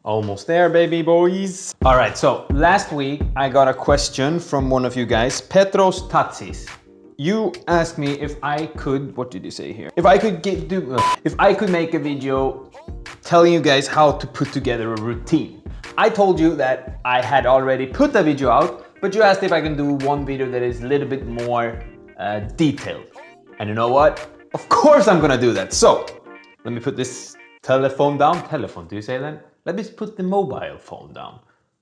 Almost there, baby boys. All right, so last week I got a question from one of you guys, Petros Tatsis. You asked me if I could, what did you say here? If I could make a video telling you guys how to put together a routine. I told you that I had already put the video out, but you asked if I can do one video that is a little bit more detailed. And you know what? Of course I'm gonna do that. So let me put this telephone down. Telephone, do you say that? Let me put the mobile phone down.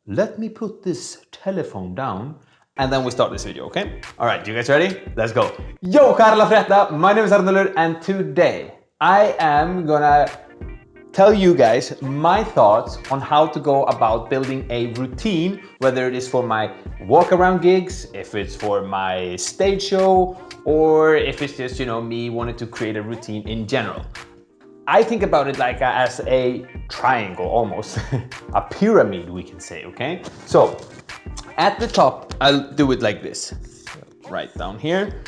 Let me put this telephone down and then we start this video, okay? All right, you guys ready? Let's go. Yo, Karla Fretta, my name is Arnulfur and today I am gonna tell you guys my thoughts on how to go about building a routine, whether it is for my walk around gigs, if it's for my stage show, or if it's just, you know, me wanting to create a routine in general. I think about it like as a triangle almost, a pyramid we can say, okay? So at the top, I'll do it like this, right down here.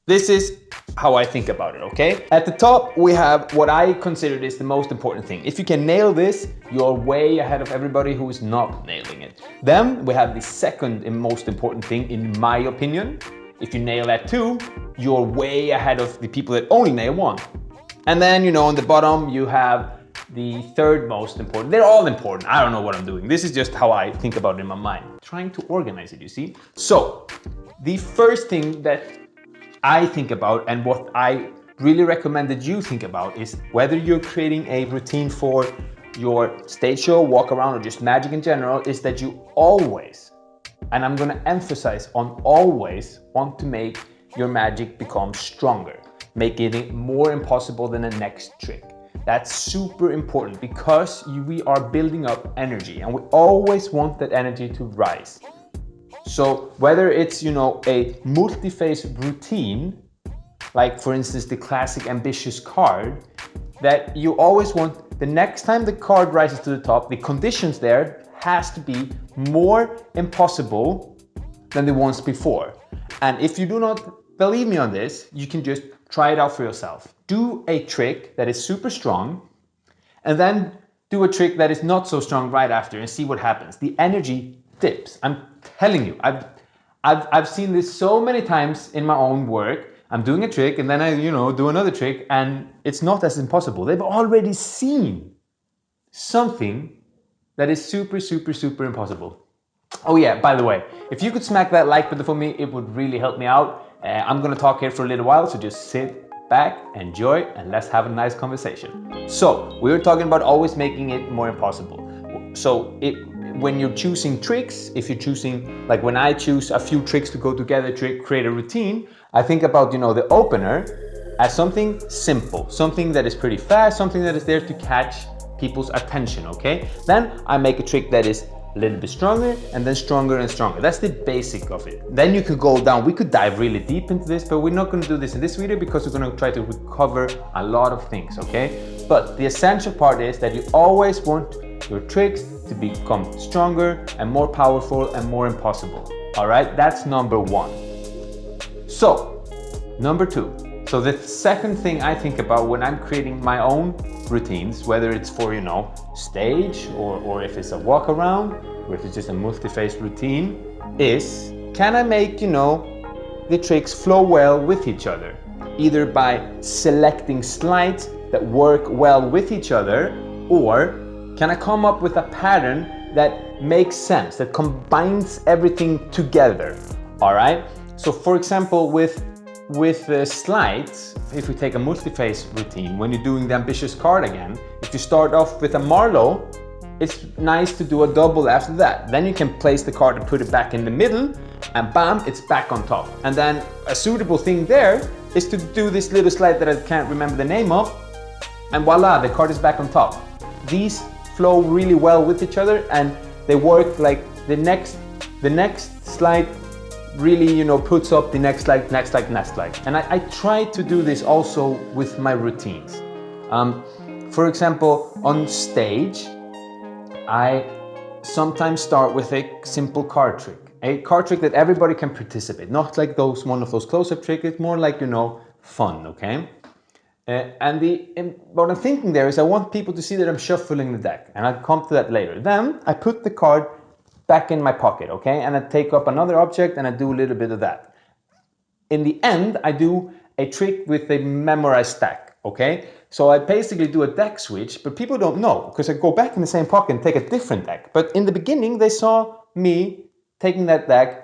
This is how I think about it, okay? At the top, we have what I consider is the most important thing. If you can nail this, you're way ahead of everybody who is not nailing it. Then we have the second and most important thing, in my opinion. If you nail that too, you're way ahead of the people that only nail one. And then, you know, on the bottom, you have the third most important. They're all important. I don't know what I'm doing. This is just how I think about it in my mind. Trying to organize it, you see? So, the first thing that I think about and what I really recommend that you think about is whether you're creating a routine for your stage show, walk around, or just magic in general, is that you always, and I'm gonna emphasize on always, want to make your magic become stronger, making it more impossible than the next trick. That's super important because we are building up energy and we always want that energy to rise. So whether it's, you know, a multi-phase routine, like for instance the classic ambitious card, that you always want the next time the card rises to the top, the conditions there has to be more impossible than the ones before. And if you do not believe me on this, you can just try it out for yourself. Do a trick that is super strong and then do a trick that is not so strong right after and see what happens. The energy dips. I'm telling you, I've seen this so many times in my own work. I'm doing a trick and then I, you know, do another trick and it's not as impossible. They've already seen something that is super, super, super impossible. Oh yeah, by the way, if you could smack that like button for me, it would really help me out. I'm gonna talk here for a little while, so just sit back, enjoy, and let's have a nice conversation. So, we were talking about always making it more impossible. So, when you're choosing tricks, if you're choosing, like when I choose a few tricks to go together to create a routine, I think about, you know, the opener as something simple, something that is pretty fast, something that is there to catch people's attention, okay? Then I make a trick that is a little bit stronger and then stronger and stronger. That's the basic of it. Then you could go down, we could dive really deep into this, but we're not gonna do this in this video because we're gonna try to recover a lot of things, okay? But the essential part is that you always want your tricks to become stronger and more powerful and more impossible. All right, that's number one. So, number two. So the second thing I think about when I'm creating my own routines, whether it's for, you know, stage or if it's a walk around or if it's just a multi-phase routine, is can I make, you know, the tricks flow well with each other? Either by selecting sleights that work well with each other, or can I come up with a pattern that makes sense, that combines everything together? All right. So for example, with the sleights, if we take a multi-phase routine, when you're doing the ambitious card again, if you start off with a Marlowe, it's nice to do a double after that. Then you can place the card and put it back in the middle and bam, it's back on top. And then a suitable thing there is to do this little slide that I can't remember the name of, and voila, the card is back on top. These flow really well with each other and they work like the next slide really, you know, puts up the next slide. And I try to do this also with my routines. For example, on stage, I sometimes start with a simple card trick. A card trick that everybody can participate, not like one of those close-up tricks, it's more like, you know, fun, okay? What I'm thinking there is I want people to see that I'm shuffling the deck, and I'll come to that later. Then I put the card back in my pocket, okay? And I take up another object and I do a little bit of that. In the end, I do a trick with a memorized stack, okay? So I basically do a deck switch, but people don't know because I go back in the same pocket and take a different deck. But in the beginning, they saw me taking that deck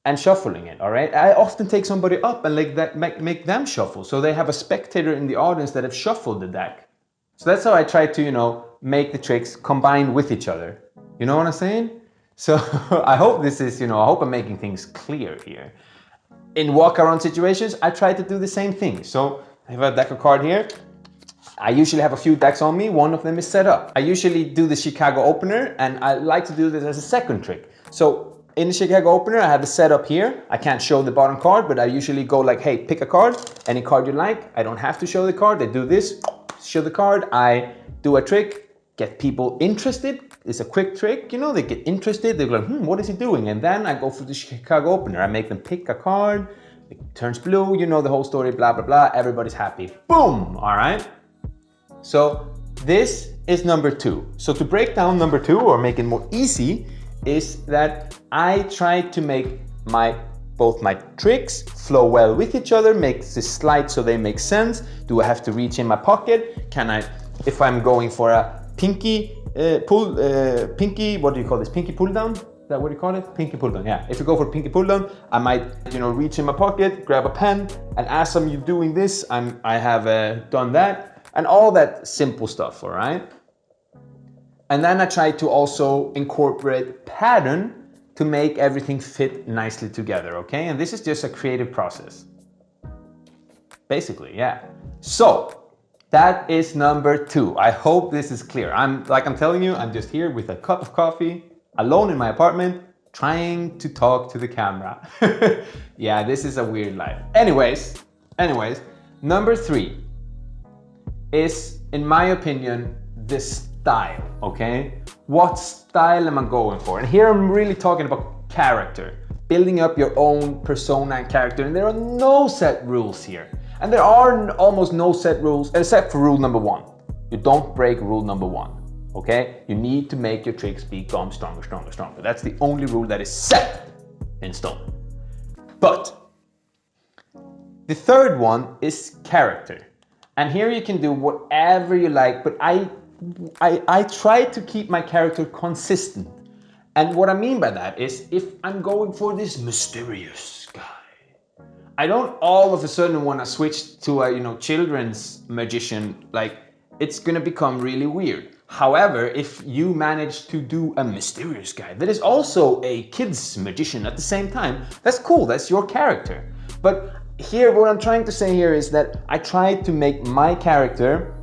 and shuffling it, all right? I often take somebody up and make them shuffle. So they have a spectator in the audience that have shuffled the deck. So that's how I try to, make the tricks combine with each other. You know what I'm saying? So I hope this is, I hope I'm making things clear here. In walk-around situations, I try to do the same thing. So I have a deck of cards here. I usually have a few decks on me. One of them is set up. I usually do the Chicago opener, and I like to do this as a second trick. So in the Chicago opener, I have the setup here. I can't show the bottom card, but I usually go like, hey, pick a card, any card you like. I don't have to show the card. I do this, show the card. I do a trick, get people interested. It's a quick trick, they get interested. They're like, what is he doing? And then I go for the Chicago opener. I make them pick a card. It turns blue, the whole story, blah, blah, blah. Everybody's happy. Boom, all right? So this is number 2. So to break down number 2 or make it more easy is that I try to make both my tricks flow well with each other, make the sleights so they make sense. Do I have to reach in my pocket? Can I, if I'm going for a pinky what do you call this? Pinky pull down? Is that what you call it? Pinky pull down, yeah. If you go for pinky pull down, I might, reach in my pocket, grab a pen, and as I'm doing this, I have done that, and all that simple stuff, all right? And then I try to also incorporate pattern to make everything fit nicely together, okay? And this is just a creative process. Basically, yeah. So, that is number 2. I hope this is clear. I'm telling you, I'm just here with a cup of coffee, alone in my apartment, trying to talk to the camera. Yeah, this is a weird life. Anyways, number 3 is, in my opinion, the style, okay? What style am I going for? And here I'm really talking about character, building up your own persona and character, and there are no set rules here. And there are almost no set rules except for rule number 1. You don't break rule number 1, okay? You need to make your tricks become stronger, stronger, stronger. That's the only rule that is set in stone. But the third one is character. And here you can do whatever you like, but I try to keep my character consistent. And what I mean by that is if I'm going for this mysterious guy, I don't all of a sudden want to switch to a children's magician. Like, it's gonna become really weird. However, if you manage to do a mysterious guy that is also a kid's magician at the same time, that's cool, that's your character. But here, what I'm trying to say here is that I try to make my character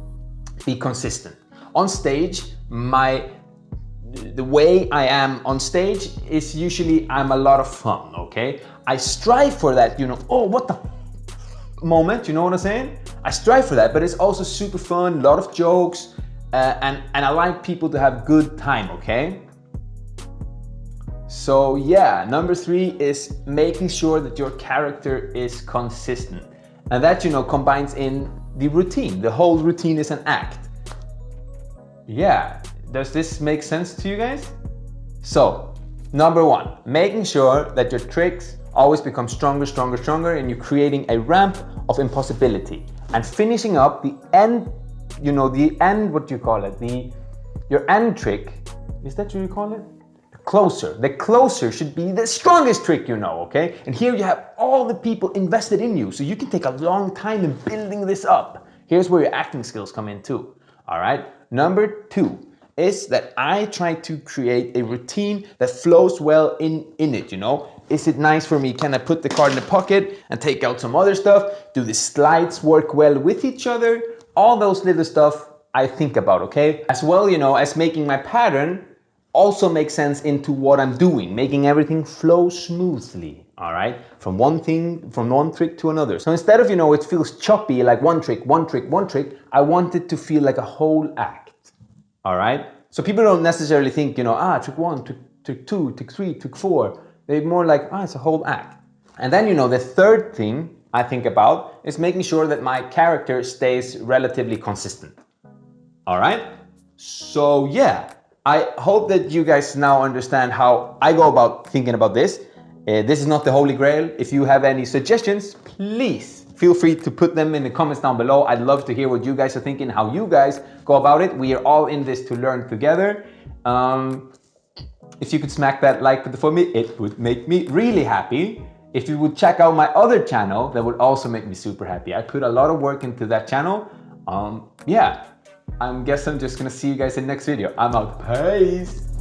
be consistent. On stage, the way I am on stage is usually I'm a lot of fun, okay? I strive for that, oh, what the moment, you know what I'm saying? I strive for that, but it's also super fun, a lot of jokes, and I like people to have good time, okay? So yeah, number 3 is making sure that your character is consistent. And that, combines in the routine. The whole routine is an act. Yeah, does this make sense to you guys? So, number 1, making sure that your tricks always become stronger, stronger, stronger, and you're creating a ramp of impossibility. And finishing up the end, what do you call it? Your end trick, is that what you call it? The closer should be the strongest trick, okay? And here you have all the people invested in you, so you can take a long time in building this up. Here's where your acting skills come in too, all right? Number 2 is that I try to create a routine that flows well in it, Is it nice for me? Can I put the card in the pocket and take out some other stuff? Do the slides work well with each other? All those little stuff I think about, okay? As well, as making my pattern also makes sense into what I'm doing, making everything flow smoothly, all right? From one trick to another. So instead of, it feels choppy, like one trick, I want it to feel like a whole act, all right? So people don't necessarily think, trick 1, trick 2, trick 3, trick 4. They're more like, it's a whole act. And then, the third thing I think about is making sure that my character stays relatively consistent. All right? So yeah, I hope that you guys now understand how I go about thinking about this. This is not the holy grail. If you have any suggestions, please feel free to put them in the comments down below. I'd love to hear what you guys are thinking, how you guys go about it. We are all in this to learn together. If you could smack that like button for me, it would make me really happy. If you would check out my other channel, that would also make me super happy. I put a lot of work into that channel. Yeah, I guess I'm just gonna see you guys in the next video. I'm out. Peace.